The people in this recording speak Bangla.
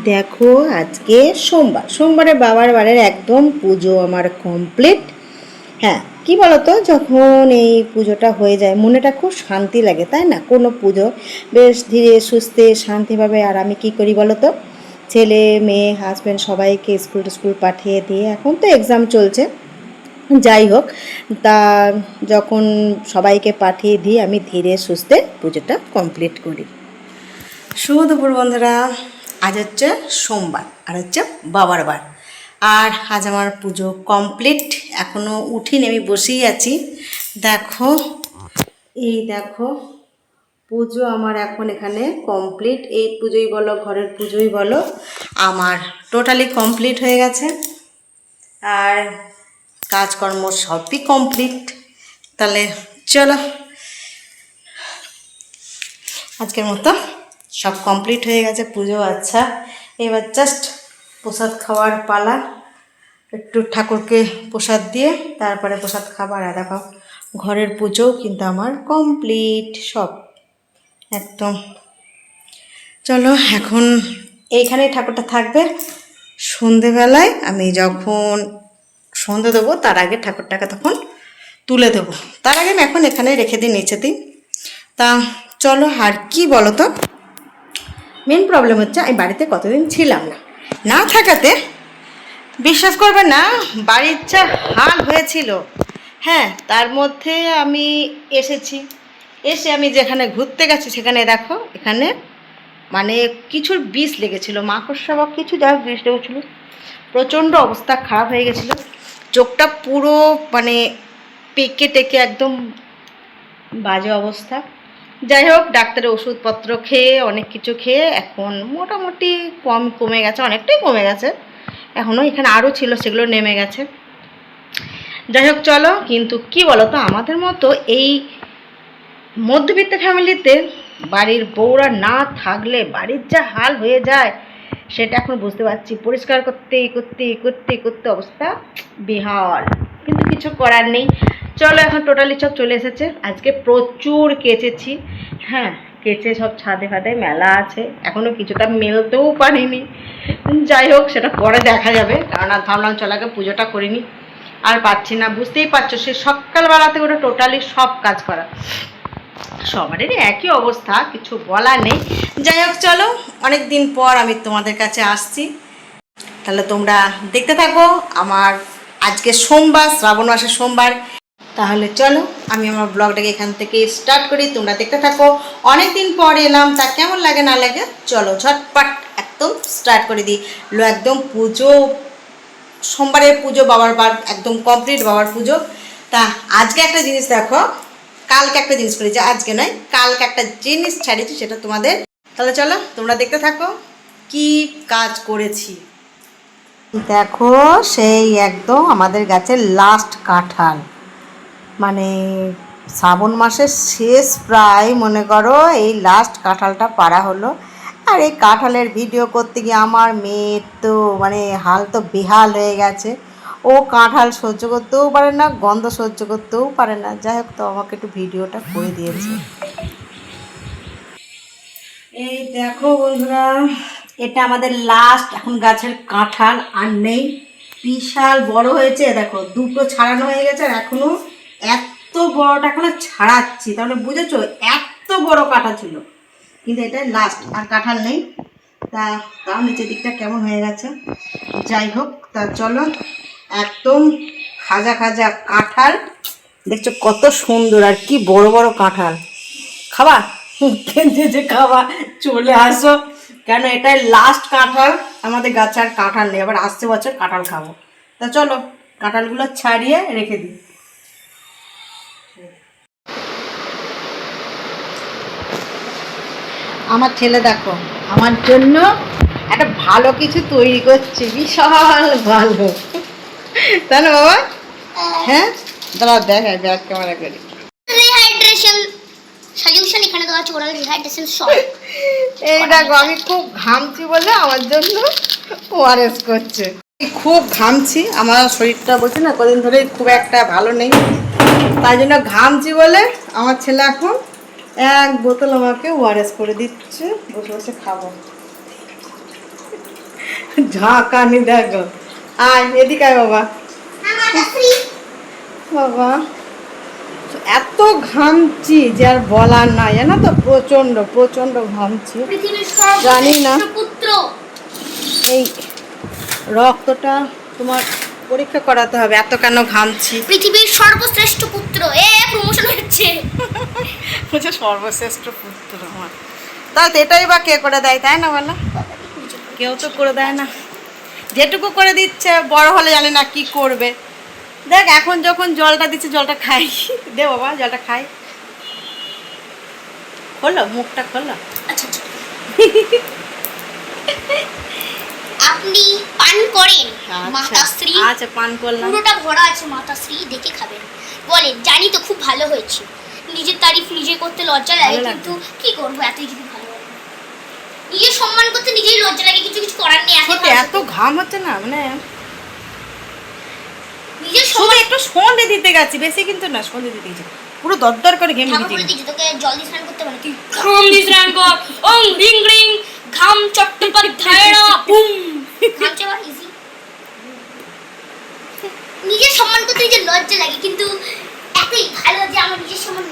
দেখো আজকে সোমবারে বাবার বাড়ির একদম পুজো আমার কমপ্লিট। হ্যাঁ, কি বলতো, যখন এই পুজোটা হয়ে যায় মনেটা খুব শান্তি লাগে, তাই না? কোনো পুজো বেশ ধীরে সুস্থে শান্তিভাবে। আর আমি কি করি বলতো, ছেলে মেয়ে হাজব্যান্ড সবাইকে স্কুল পাঠিয়ে দিয়ে, এখন তো এক্সাম চলছে, যাই হোক, তা যখন সবাইকে পাঠিয়ে দিয়ে আমি ধীরে সুস্থে পুজোটা কমপ্লিট করি। শুভ দুপুর বন্ধুরা, আজ হচ্ছে সোমবার আর হচ্ছে বাবার বার। আর আজ আমার পুজো কমপ্লিট, এখনও উঠিনি, আমি বসেই আছি। দেখো, এই দেখো পুজো আমার এখন এখানে কমপ্লিট। এই পুজোই বলো, ঘরের পুজোই বলো, আমার টোটালি কমপ্লিট হয়ে গেছে। আর কাজকর্ম সবই কমপ্লিট। তাহলে চলো, আজকের মতো সব কমপ্লিট হয়ে গেছে পুজো। আচ্ছা, এবার জাস্ট প্রসাদ খাওয়ার পালা। একটু ঠাকুরকে প্রসাদ দিয়ে তারপরে প্রসাদ খাবার। আর দেখো ঘরের পুজোও কিন্তু আমার কমপ্লিট সব একদম। চলো এখন এইখানেই ঠাকুরটা থাকবে। সন্ধেবেলায় আমি যখন সন্ধে দেবো তার আগে ঠাকুরটাকে তখন তুলে দেবো। তার আগে আমি এখন এখানে রেখে দিই, নিচে দিই। তা চলো, আর কি বলো তো, মেন প্রবলেম হচ্ছে আমি বাড়িতে কতদিন ছিলাম না, না থাকাতে বিশ্বাস করবে না বাড়ির যা হাল হয়েছিল। হ্যাঁ, তার মধ্যে আমি এসে আমি যেখানে ঘুরতে গেছি সেখানে দেখো, এখানে মানে কিছুর বিষ লেগেছিল, মাকড়সা বা কিছু যা বিষ লেগেছিল, প্রচণ্ড অবস্থা খারাপ হয়ে গেছিলো। চোখটা পুরো মানে পেকে টেকে একদম বাজে অবস্থা। যাই হোক, ডাক্তারের ওষুধপত্র খেয়ে অনেক কিছু খেয়ে এখন মোটামুটি কমে গেছে, অনেকটাই কমে গেছে। এখনও এখানে আরও ছিল, সেগুলো নেমে গেছে। যাই হোক চলো, কিন্তু কি বলো তো, আমাদের মতো এই মধ্যবিত্ত ফ্যামিলিতে বাড়ির বউরা না থাকলে বাড়ির যা হাল হয়ে যায় সেটা এখন বুঝতে পারছি। পরিষ্কার করতে করতে করতে করতে অবস্থা বেহাল, কিন্তু কিছু করার নেই। চলো, এখন টোটালি সব চলে এসেছে। আজকে প্রচুর কেচেছি। হ্যাঁ, কেচে সব ছাদে ফাদে মেলা আছে, এখনও কিছুটা মেলতেও পারিনি। যাই হোক, সেটা পরে দেখা যাবে, কারণ আর ভাবলাম চল আগে পুজোটা করিনি। আর পাচ্ছি না, বুঝতেই পারছো, সে সকালবেলা থেকে ওটা টোটালি সব কাজ করা, সবারই একই অবস্থা, কিছু বলার নেই। যাই হোক চলো, অনেক দিন পর আমি তোমাদের কাছে আসছি, তাহলে তোমরা দেখতে থাকো আমার আজকে সোমবার, শ্রাবণ মাসের সোমবার। তাহলে চলো আমি আমার ব্লগটাকে এখান থেকে স্টার্ট করি, তোমরা দেখতে থাকো। অনেক দিন পর এলাম, তা কেমন লাগে না লাগে চলো ঝটপট একদম স্টার্ট করে দিই। একদম পুজো, সোমবারের পুজো, বাবার বার একদম কমপ্লিট, বাবার পুজো। তা আজকে একটা জিনিস দেখো, কালকে একটা জিনিস করেছি, আজকে নয়, কালকে একটা জিনিস ছাড়িয়েছি, সেটা তোমাদের। তাহলে চলো তোমরা দেখতে থাকো কি কাজ করেছি। দেখো, সেই একদম আমাদের গাছের লাস্ট কাঁঠাল, মানে শ্রাবণ মাসের শেষ প্রায়, মনে করো এই লাস্ট কাঁঠালটা পাড়া হলো। আর এই কাঁঠালের ভিডিও করতে গিয়ে আমার মেয়ের তো মানে হাল তো বেহাল হয়ে গেছে। ও কাঁঠাল সহ্য করতেও পারে না, গন্ধ সহ্য করতেও পারে না। যাই হোক, তো আমাকে একটু ভিডিওটা করে দিয়েছে। এই দেখো বন্ধুরা, এটা আমাদের লাস্ট এখন গাছের কাঁঠাল, আর নেই। বিশাল বড় হয়েছে, দেখো দুটো ছাড়ানো হয়ে গেছে, আর এখনো এত বড়টা এখনো ছাড়াচ্ছি, তাহলে বুঝেছো এত বড় কাঁঠাল ছিল। কিন্তু এটা লাস্ট, আর কাঁঠাল নেই। তা তাও নিচের দিকটা কেমন হয়ে গেছে। যাই হোক, তা চলো, একদম খাজা খাজা কাঁঠাল, দেখছো কত সুন্দর, আর কি বড় বড় কাঁঠাল। খাবা? যে খাবা চলে আসো, কেন এটাই লাস্ট কাঁঠাল আমাদের গাছে, আর কাঁঠাল নেই। আবার আসছে বছর কাঁঠাল খাবো। তা চলো কাঁঠালগুলো ছাড়িয়ে রেখে দিই। আমার ছেলে দেখো আমার জন্য একটা ভালো কিছু তৈরি করছে, বিশাল ভালো, তাই না বাবা? হ্যাঁ, দাঁড়াও দেখাই ব্যাগ ক্যামেরা করে। রিহাইড্রেশন সলিউশন এখানে দেওয়া আছে, ওরাল রিহাইড্রেশন সল্ট। এই দেখো, আমি খুব ঘামছি বলে আমার জন্য ওআরএস করছে। খুব ঘামছি, আমার শরীরটা বলছি না কদিন ধরে খুব একটা ভালো নেই, তাই জন্য ঘামছি বলে আমার ছেলে এখন এক বোতল আমাকে ওআরএস করে দিচ্ছে, বসে বসে খাবো। ঝাঁকানি দেখো। আয় এদিকে আয় বাবা। বাবা এত ঘামছি যে আর বলার নাই, জানো তো, প্রচন্ড প্রচন্ড ঘামছি। পৃথিবীর জানি না সর্বশ্রেষ্ঠ পুত্র। এই রক্তটা তোমার পরীক্ষা করাতে হবে, এত কেন ঘামছি। পৃথিবীর সর্বশ্রেষ্ঠ পুত্র, প্রমোশন হচ্ছে। হচ্ছে সর্বশ্রেষ্ঠ পুত্র আমার। তাই তো এটাই বা কে করে দেয়, তাই না বলো? কেউ তো করে দেয় না। যেটুকু করে দিচ্ছে, বড় হলে জানি না কি করবে। দেখ এখন যখন জলটা দিচ্ছে, জলটা খাই। দে বাবা জলটা খাই। খোলো মুখটা খোলো। আচ্ছা আচ্ছা। আপনি পান করেন মাতাশ্রী? আচ্ছা পান করলাম। পুরোটা ভরা আছে মাতাশ্রী, দেখে খাবেন। বলেন, জানি তো খুব ভালো হয়েছে। নিজের তারিফ নিজে করতে লজ্জা লাগে, ভালো লাগে। কিন্তু কি করবো, এতই যদি ভালো লাগে। নিজের সম্মান করতে নিজেই লজ্জা লাগে, কিছু কিছু করার নেই। সত্যি এত ঘাম হচ্ছে না, মানে নিজের শুধু সম্মান। একটু সন্ধে দিতে গেছি, বেশি কিন্তু না, সন্ধে দিতে গেছি। পুরো দরদর করে ঘেমে ঠাকুর বলে গেছি। দিয়েছে তোকে জল দিয়ে স্নান করতে বলে, তুই ঘাম দিয়ে স্নান কর। ওং রিং রিং ঘাম চট্টোপাধ্যায়রা বুম। ঘামছে আবার ইজি। নিজের সম্মান করতে নিজের লজ্জা লাগে, কিন্তু এতই ভালো যে আমার নিজের সম্মান